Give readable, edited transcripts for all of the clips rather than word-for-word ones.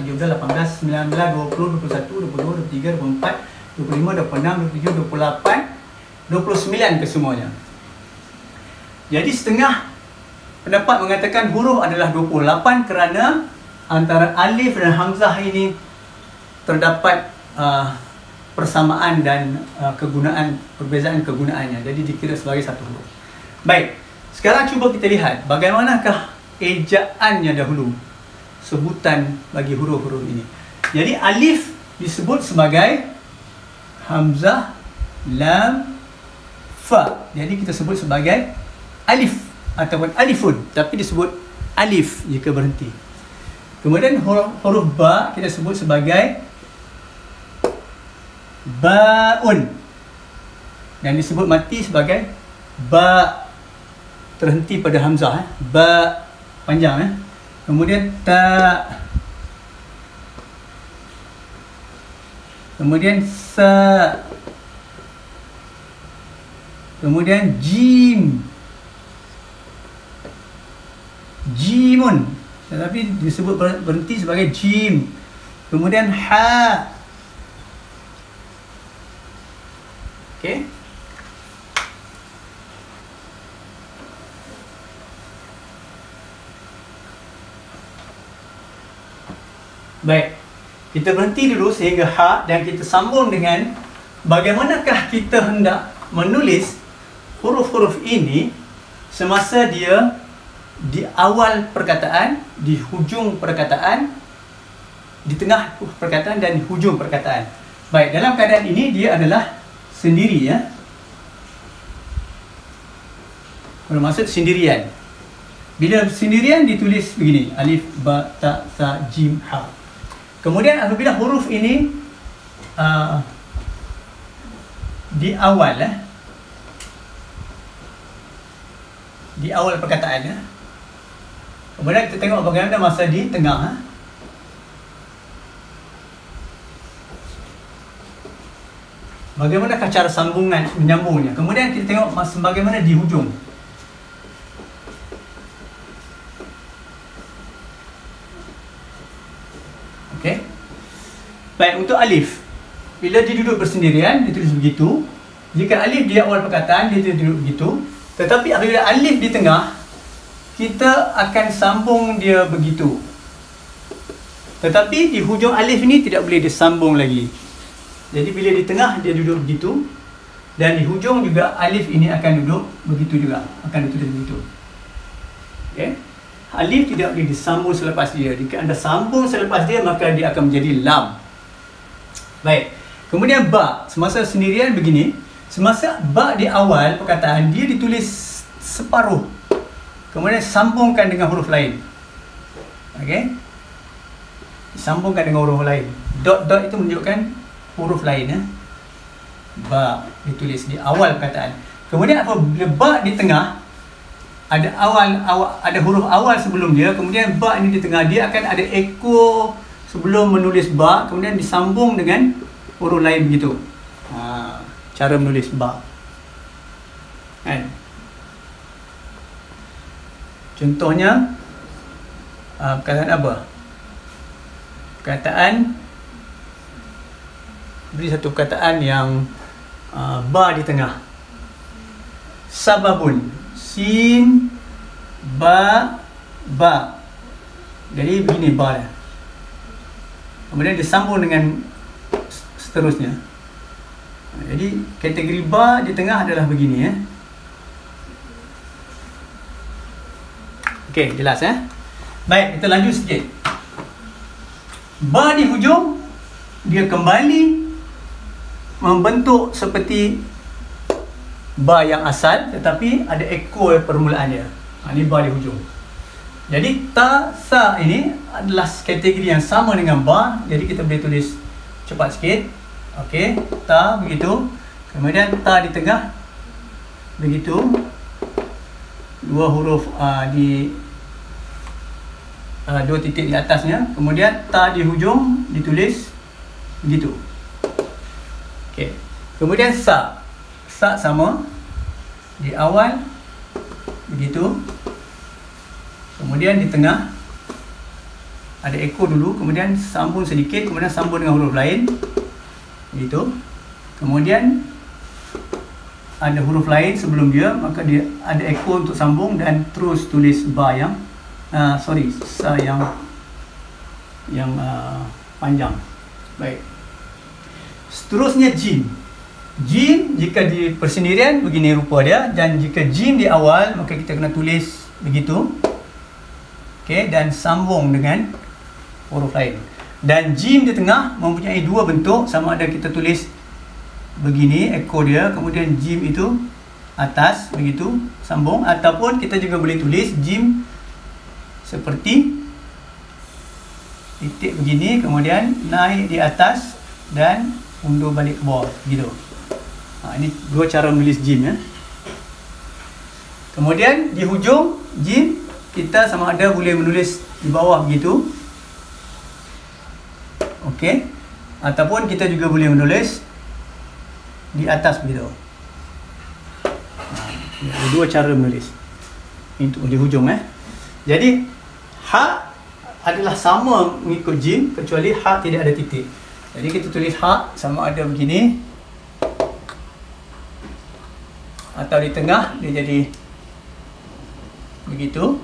17, 18, 19, 20, 21, 22, 23, 24, 25, 26, 27, 28, 29 kesemuanya. Jadi setengah pendapat mengatakan huruf adalah 28 kerana antara alif dan hamzah ini terdapat persamaan dan perbezaan kegunaannya. Jadi dikira sebagai satu huruf. Baik, sekarang cuba kita lihat bagaimanakah ejaannya dahulu, sebutan bagi huruf-huruf ini. Jadi alif disebut sebagai hamzah, lam, fa. Jadi kita sebut sebagai alif ataupun alifun, tapi disebut alif jika berhenti. Kemudian huruf ba kita sebut sebagai baun, dan disebut mati sebagai ba, terhenti pada hamzah, ba panjang. Kemudian ta, kemudian sa, Kemudian jim, jimun, tetapi disebut berhenti sebagai jim. Kemudian ha. Okey. Baik, kita berhenti dulu sehingga ha dan kita sambung dengan bagaimanakah kita hendak menulis huruf-huruf ini semasa dia di awal perkataan, di hujung perkataan, di tengah perkataan dan di hujung perkataan. Baik, dalam keadaan ini dia adalah sendiri, ya. Bermaksud sendirian. Bila sendirian ditulis begini, alif, ba, ta, sa, jim, ha. Kemudian apabila huruf ini di awal, di awal perkataan, ya. Kemudian kita tengok bagaimana masa di tengah. Bagaimanakah cara sambungan menyambungnya. Kemudian kita tengok masa bagaimana di hujung. Okey. Baik, untuk alif, bila dia duduk bersendirian, dia tulis begitu. Jika alif di awal perkataan, dia duduk begitu. Tetapi apabila alif di tengah, kita akan sambung dia begitu. Tetapi di hujung alif ini tidak boleh disambung lagi. Jadi bila di tengah dia duduk begitu, dan di hujung juga alif ini akan duduk begitu juga, akan ditulis begitu. Okey. Alif tidak boleh disambung selepas dia. Jika anda sambung selepas dia, maka dia akan menjadi lam. Baik. Kemudian ba, semasa sendirian begini, semasa ba di awal perkataan dia ditulis separuh. Kemudian sambungkan dengan huruf lain. Okey. Disambungkan dengan huruf lain. Dot-dot itu menunjukkan huruf lain, ya. Ba ditulis di awal perkataan. Kemudian apabila ba di tengah, ada ada huruf awal sebelum dia, kemudian ba ini di tengah, dia akan ada echo sebelum menulis ba, kemudian disambung dengan huruf lain begitu. Cara menulis ba. Kan? Contohnya perkataan apa? Perkataan, beri satu perkataan yang ba di tengah. Sababun, sin, ba, ba. Jadi begini ba dia. Kemudian disambung dengan seterusnya. Jadi kategori ba di tengah adalah begini, ya. Okey, jelas, ya. Baik, kita lanjut sikit. Ba di hujung dia kembali membentuk seperti ba yang asal, tetapi ada echo permulaan dia. Ini ba di hujung. Jadi ta, sa ini adalah kategori yang sama dengan ba. Jadi kita boleh tulis cepat sikit. Okey, ta begitu. Kemudian ta di tengah begitu. Dua huruf dua titik di atasnya. Kemudian ta di hujung ditulis begitu. Okey. Kemudian sa. Sa sama di awal begitu. Kemudian di tengah ada echo dulu, kemudian sambung sedikit, kemudian sambung dengan huruf lain begitu. Kemudian ada huruf lain sebelum dia, maka dia ada echo untuk sambung dan terus tulis ba yang sa yang panjang. Baik. Seterusnya jim. Jim jika di persendirian begini rupa dia, dan jika jim di awal maka kita kena tulis begitu. Okey, dan sambung dengan huruf lain. Dan jim di tengah mempunyai dua bentuk, sama ada kita tulis begini echo dia, kemudian jim itu atas begitu sambung, ataupun kita juga boleh tulis jim seperti titik begini, kemudian naik di atas dan undur balik ke bawah begitu. Ini dua cara menulis jim, ya. Kemudian di hujung jim kita sama ada boleh menulis di bawah begitu. Okey. Ataupun kita juga boleh menulis di atas begitu. Ada dua cara menulis untuk di hujung. Jadi ha adalah sama mengikut jim, kecuali ha tidak ada titik. Jadi kita tulis ha sama ada begini, atau di tengah dia jadi begitu,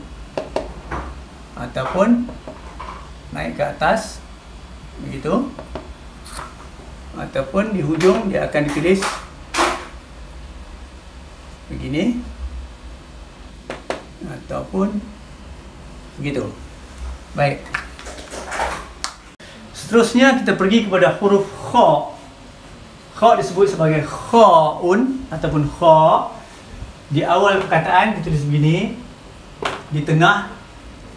ataupun naik ke atas begitu, ataupun di hujung dia akan ditulis begini, ataupun begitu. Baik. Seterusnya kita pergi kepada huruf kha. Kha disebut sebagai khaun ataupun kha. Di awal perkataan ditulis begini, di tengah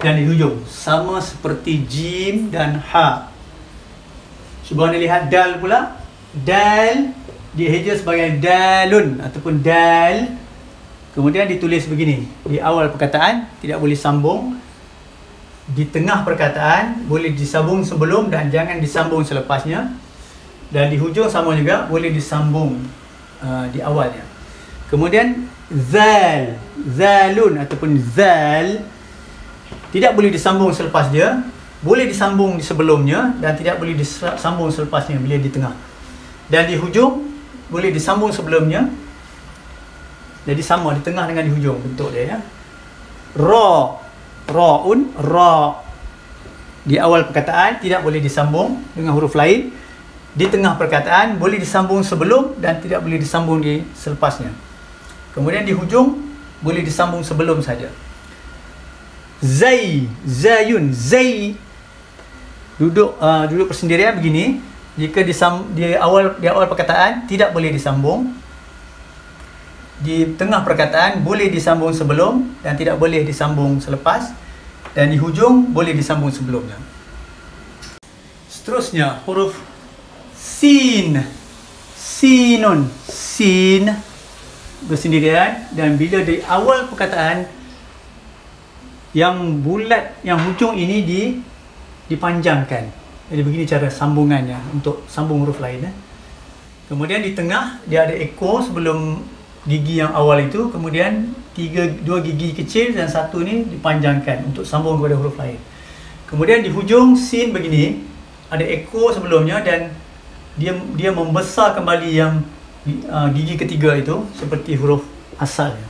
dan di hujung, sama seperti jim dan ha. Cuba anda lihat dal pula. Dal dieja sebagai dalun ataupun dal. Kemudian ditulis begini, di awal perkataan tidak boleh sambung, di tengah perkataan boleh disambung sebelum dan jangan disambung selepasnya, dan di hujung sama juga, boleh disambung di awalnya. Kemudian zal, zalun ataupun zal tidak boleh disambung selepas dia, boleh disambung di sebelumnya dan tidak boleh disambung selepasnya bila di tengah. Dan di hujung boleh disambung sebelumnya. Jadi sama di tengah dengan di hujung bentuk dia, ya. Ra, raun, ra. Di awal perkataan tidak boleh disambung dengan huruf lain. Di tengah perkataan boleh disambung sebelum dan tidak boleh disambung di selepasnya. Kemudian di hujung boleh disambung sebelum saja. Zai, zayun, zai. Duduk persendirian begini. Jika di awal perkataan tidak boleh disambung. Di tengah perkataan boleh disambung sebelum dan tidak boleh disambung selepas, dan di hujung boleh disambung sebelumnya. Seterusnya huruf sin. Sinun, sin bersendirian, dan bila di awal perkataan yang bulat, yang hujung ini dipanjangkan. Jadi begini cara sambungannya untuk sambung huruf lain. Kemudian di tengah dia ada eko sebelum gigi yang awal itu, kemudian dua gigi kecil dan satu ni dipanjangkan untuk sambung kepada huruf lain. Kemudian di hujung sin begini, ada eko sebelumnya dan dia membesar kembali yang gigi ketiga itu seperti huruf asalnya.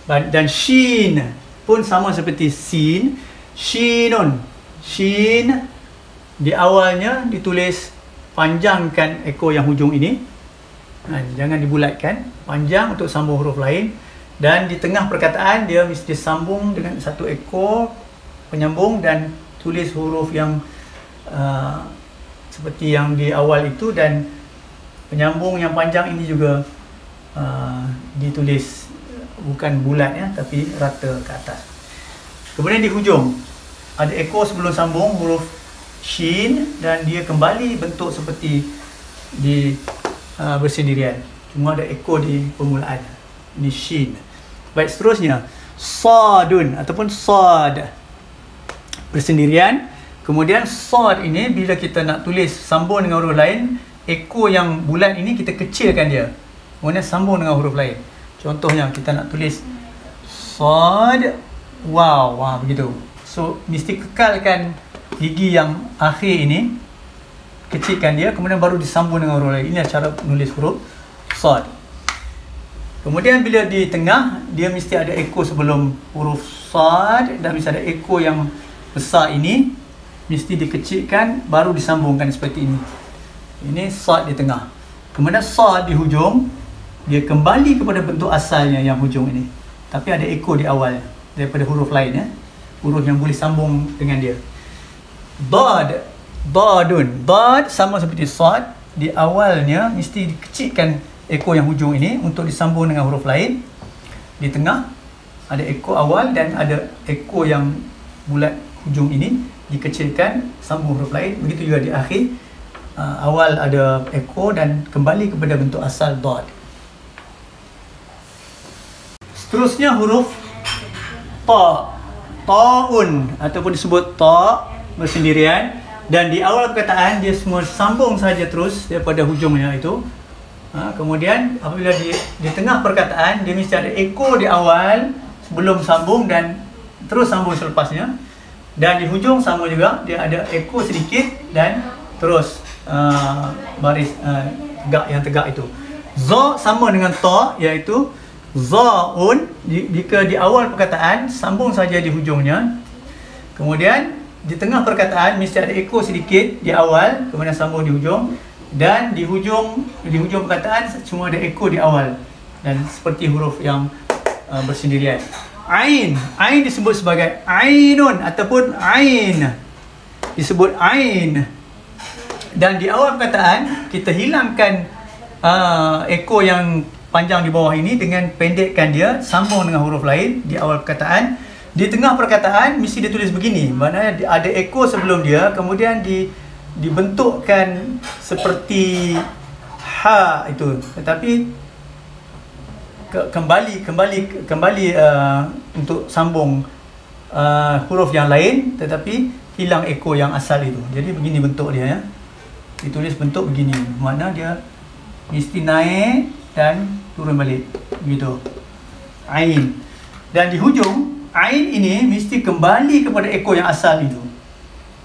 Dan shin pun sama seperti sin, shinun, shin di awalnya ditulis panjangkan eko yang hujung ini. Jangan dibulatkan, panjang untuk sambung huruf lain. Dan di tengah perkataan dia mesti sambung dengan satu ekor penyambung dan tulis huruf yang seperti yang di awal itu, dan penyambung yang panjang ini juga ditulis bukan bulat, ya, tapi rata ke atas. Kemudian di hujung ada ekor sebelum sambung huruf shin dan dia kembali bentuk seperti di bersendirian, cuma ada eko di permulaan. Ini shin. Baik, seterusnya sadun ataupun sad bersendirian. Kemudian sad ini bila kita nak tulis sambung dengan huruf lain, eko yang bulat ini kita kecilkan dia, kemudian sambung dengan huruf lain. Contohnya kita nak tulis sad wow, begitu. So mesti kekalkan gigi yang akhir ini, kecilkan dia, kemudian baru disambung dengan huruf lain. Ini cara menulis huruf sad. Kemudian bila di tengah, dia mesti ada eko sebelum huruf sad dan mesti ada eko yang besar ini, mesti dikecilkan baru disambungkan seperti ini. Ini sad di tengah. Kemudian sad di hujung, dia kembali kepada bentuk asalnya yang hujung ini, tapi ada eko di awal daripada huruf lain, ya. Huruf yang boleh sambung dengan dia. Dad, dadun, dad sama seperti sad, di awalnya mesti dikecilkan eko yang hujung ini untuk disambung dengan huruf lain. Di tengah ada eko awal dan ada eko yang bulat hujung ini dikecilkan, sambung huruf lain. Begitu juga di akhir, awal ada eko dan kembali kepada bentuk asal dad. Seterusnya huruf ta, taun ataupun disebut ta bersendirian, dan di awal perkataan dia semua sambung saja terus daripada hujungnya itu, Kemudian apabila di tengah perkataan, dia mesti ada eko di awal sebelum sambung dan terus sambung selepasnya. Dan di hujung sama juga, dia ada eko sedikit dan terus baris tegak itu. Za sama dengan ta, iaitu za'un jika di awal perkataan sambung saja di hujungnya. Kemudian di tengah perkataan mesti ada eko sedikit di awal, kemudian sambung di hujung. Dan di hujung perkataan cuma ada eko di awal, dan seperti huruf yang bersendirian. Ain disebut sebagai ainun ataupun ain, disebut ain. Dan di awal perkataan kita hilangkan eko yang panjang di bawah ini dengan pendekkan dia, sambung dengan huruf lain di awal perkataan. Di tengah perkataan mesti ditulis begini, maknanya ada eko sebelum dia, kemudian dibentukkan seperti ha itu, tetapi kembali untuk sambung huruf yang lain, tetapi hilang eko yang asal itu. Jadi begini bentuk dia, ya. Ditulis bentuk begini, makna dia mesti naik dan turun balik begitu. Ain. Dan di hujung ain ini mesti kembali kepada eko yang asal itu.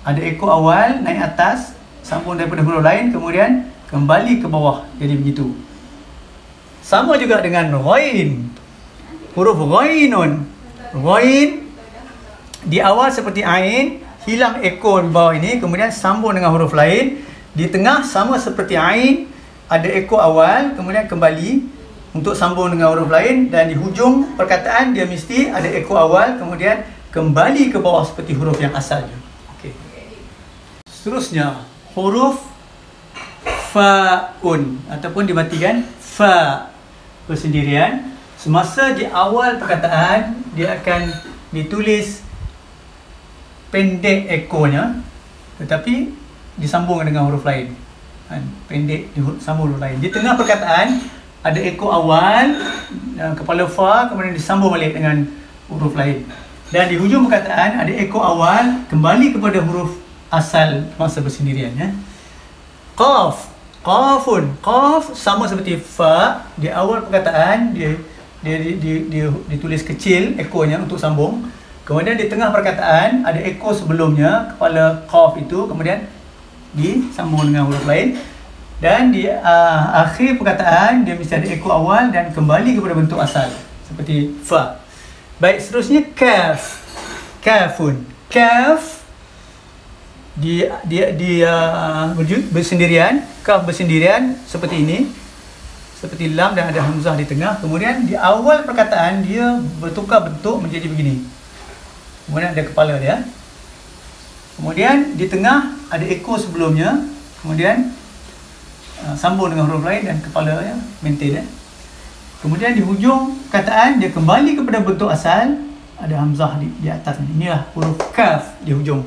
Ada eko awal naik atas, sambung daripada huruf lain, kemudian kembali ke bawah. Jadi begitu. Sama juga dengan ghain. Huruf ghainun. Ghain di awal seperti ain, hilang eko di bawah ini, kemudian sambung dengan huruf lain. Di tengah sama seperti ain, ada eko awal, kemudian kembali untuk sambung dengan huruf lain. Dan di hujung perkataan dia mesti ada eko awal, kemudian kembali ke bawah seperti huruf yang asalnya. Okey. Seterusnya, huruf fa'un ataupun dimatikan fa bersendirian. Semasa di awal perkataan dia akan ditulis pendek ekonya, tetapi disambung dengan huruf lain. Pendek disambung huruf lain. Di tengah perkataan ada eko awal, kepala fa, kemudian disambung balik dengan huruf lain. Dan di hujung perkataan ada eko awal, kembali kepada huruf asal masa bersendirian, ya. Qaf, qafun. Qaf sama seperti fa, di awal perkataan dia ditulis kecil ekonya untuk sambung. Kemudian di tengah perkataan ada eko sebelumnya, kepala qaf itu, kemudian disambung dengan huruf lain. Dan di akhir perkataan dia mesti ada eko awal dan kembali kepada bentuk asal seperti fa. Baik, seterusnya kaf. Kafun. Kaf bersendirian, kaf bersendirian seperti ini, seperti lam dan ada hamzah di tengah. Kemudian di awal perkataan dia bertukar bentuk menjadi begini. Kemudian ada kepala dia. Kemudian di tengah ada eko sebelumnya, kemudian sambung dengan huruf lain dan kepala ya, maintain, ya. Kemudian di hujung perkataan dia kembali kepada bentuk asal, ada hamzah di atas. Inilah huruf kaf di hujung.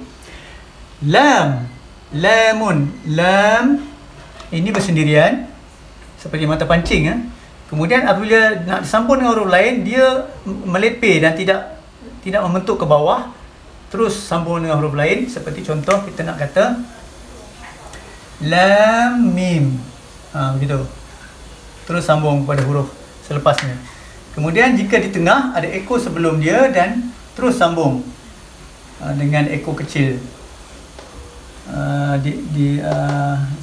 Lam, lamun, lam ini bersendirian seperti mata pancing, ya. Kemudian apabila nak disambung dengan huruf lain, dia melepeh dan tidak membentuk ke bawah, terus sambung dengan huruf lain. Seperti contoh kita nak kata lam mim, begitu, terus sambung pada huruf selepasnya. Kemudian jika di tengah ada eko sebelum dia dan terus sambung dengan eko kecil,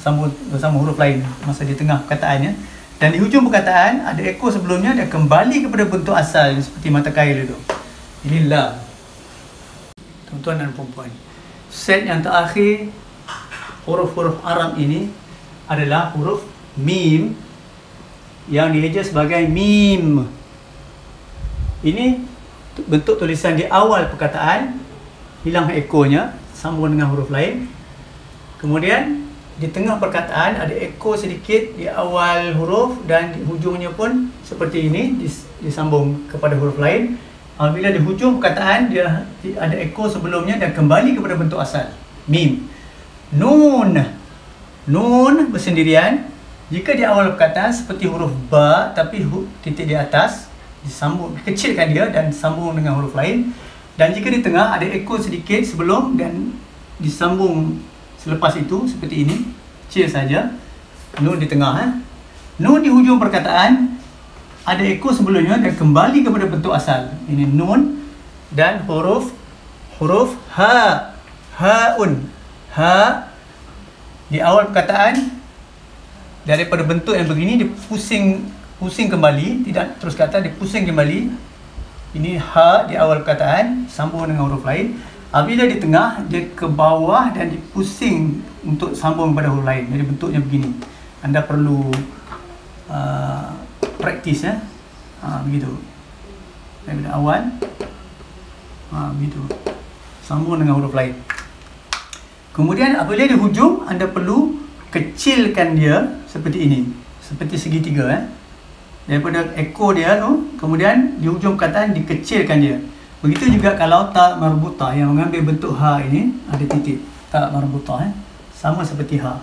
sambung bersama huruf lain masa di tengah perkataannya. Dan di hujung perkataan ada eko sebelumnya dan kembali kepada bentuk asal seperti mata kail itu. Ini lam. Tuan-tuan dan puan-puan, set yang terakhir huruf-huruf Arab ini adalah huruf mim yang dieja sebagai mim. Ini bentuk tulisan di awal perkataan, hilang ekonya, sambung dengan huruf lain. Kemudian di tengah perkataan ada eko sedikit di awal huruf dan di hujungnya pun seperti ini, disambung kepada huruf lain. Apabila di hujung perkataan dia ada eko sebelumnya dan kembali kepada bentuk asal, mim. Nun, nun bersendirian. Jika di awal perkataan seperti huruf ba tapi titik di atas, disambung, kecilkan dia dan sambung dengan huruf lain. Dan jika di tengah ada eko sedikit sebelum dan disambung selepas itu seperti ini, kecil saja. Nun di tengah, Nun di hujung perkataan ada eko sebelumnya dan kembali kepada bentuk asal. Ini nun dan huruf ha, haun, ha di awal perkataan daripada bentuk yang begini pusing kembali, tidak terus kata, dipusing kembali. Ini ha di awal perkataan sambung dengan huruf lain. Apabila di tengah dia ke bawah dan dipusing untuk sambung kepada huruf lain. Jadi bentuknya begini. Anda perlu praktis ya. Begitu. Daripada awal begitu. Sambung dengan huruf lain. Kemudian apabila di hujung anda perlu kecilkan dia seperti ini. Seperti segitiga daripada ekor dia tu, kemudian di hujung perkataan dikecilkan dia. Begitu juga kalau ta marbutah yang mengambil bentuk ha ini ada titik. Ta marbutah sama seperti ha.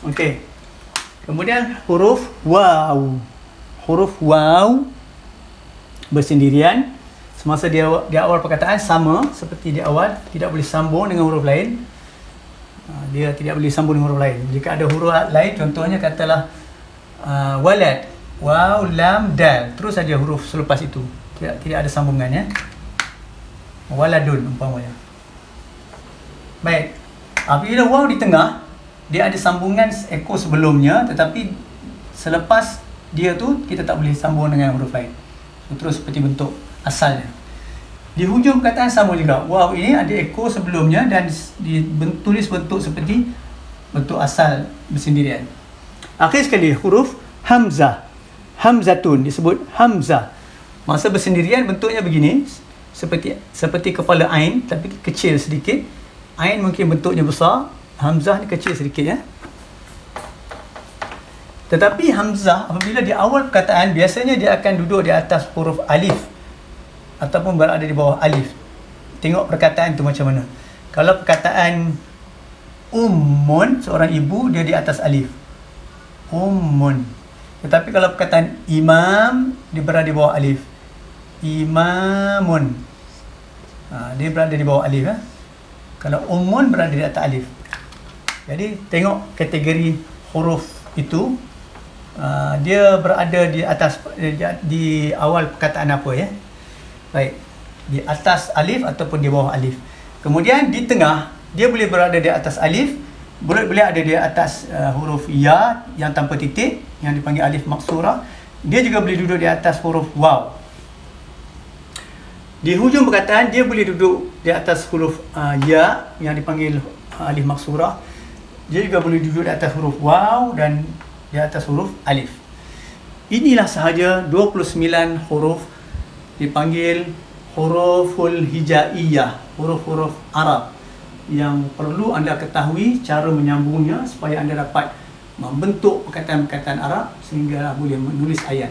Okey. Kemudian huruf waw. Huruf waw bersendirian semasa di awal perkataan sama seperti di awal, tidak boleh sambung dengan huruf lain. Dia tidak boleh sambung dengan huruf lain. Jika ada huruf lain, contohnya katalah walad, waw, lam, dal, terus saja huruf selepas itu, tidak ada sambungannya. Waladun umpamanya. Baik. Apabila waw di tengah, dia ada sambungan ekor sebelumnya, tetapi selepas dia tu kita tak boleh sambung dengan huruf lain. Terus seperti bentuk asalnya. Di hujung perkataan sama juga. Waw ini ada ekor sebelumnya dan ditulis bentuk seperti bentuk asal bersendirian. Akhir sekali huruf hamzah. Hamzatun disebut hamzah. Masa bersendirian bentuknya begini, seperti kepala ain tapi kecil sedikit. Ain mungkin bentuknya besar, hamzah ni kecil sedikit ya. Tetapi hamzah apabila di awal perkataan biasanya dia akan duduk di atas huruf alif ataupun berada di bawah alif. Tengok perkataan tu macam mana. Kalau perkataan ummun, seorang ibu, dia di atas alif. Ummun. Tetapi kalau perkataan imam, dia berada di bawah alif. Imamun. Dia berada di bawah alif. Kalau ummun berada di atas alif. Jadi tengok kategori huruf itu. Dia berada di atas, di awal perkataan apa ya. Baik, di atas alif ataupun di bawah alif. Kemudian di tengah, dia boleh berada di atas alif, boleh ada di atas huruf ya yang tanpa titik, yang dipanggil alif maksurah. Dia juga boleh duduk di atas huruf waw. Di hujung perkataan, dia boleh duduk di atas huruf ya yang dipanggil alif maksurah. Dia juga boleh duduk di atas huruf waw dan di atas huruf alif. Inilah sahaja 29 huruf dipanggil huruful hijaiyah, huruf-huruf Arab yang perlu anda ketahui cara menyambungnya supaya anda dapat membentuk perkataan-perkataan Arab sehingga boleh menulis ayat.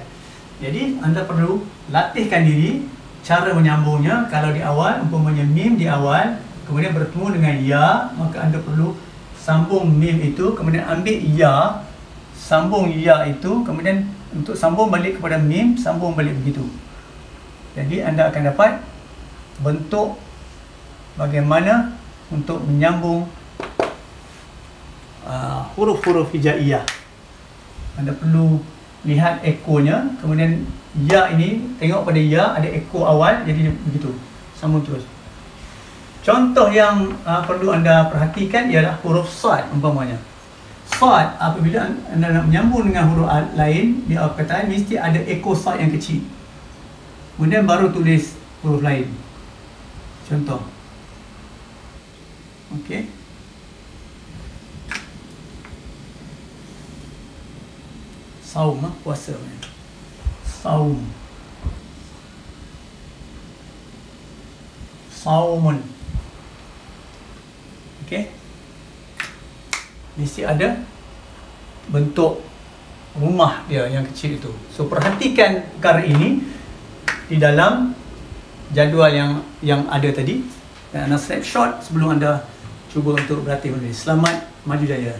Jadi anda perlu latihkan diri cara menyambungnya. Kalau di awal umpamanya mim di awal kemudian bertemu dengan ya, maka anda perlu sambung mim itu, kemudian ambil ya, sambung ya itu, kemudian untuk sambung balik kepada mim, sambung balik begitu. Jadi anda akan dapat bentuk bagaimana untuk menyambung huruf-huruf hijaiyah. Anda perlu lihat ekornya, kemudian ya ini, tengok pada ya ada ekor awal, jadi begitu, sambung terus. Contoh yang perlu anda perhatikan ialah huruf sad umpamanya. Sad apabila anda nak menyambung dengan huruf lain di awal perkataan mesti ada ekor sad yang kecil. Kemudian baru tulis huruf lain. Contoh. Okey. Saum, puasa. Saum. Saumun. Okey. Mesti ada bentuk rumah dia yang kecil itu. So perhatikan perkara ini di dalam jadual yang ada tadi, dan anda snapshot sebelum anda cuba untuk berlatih menulis. Selamat maju jaya.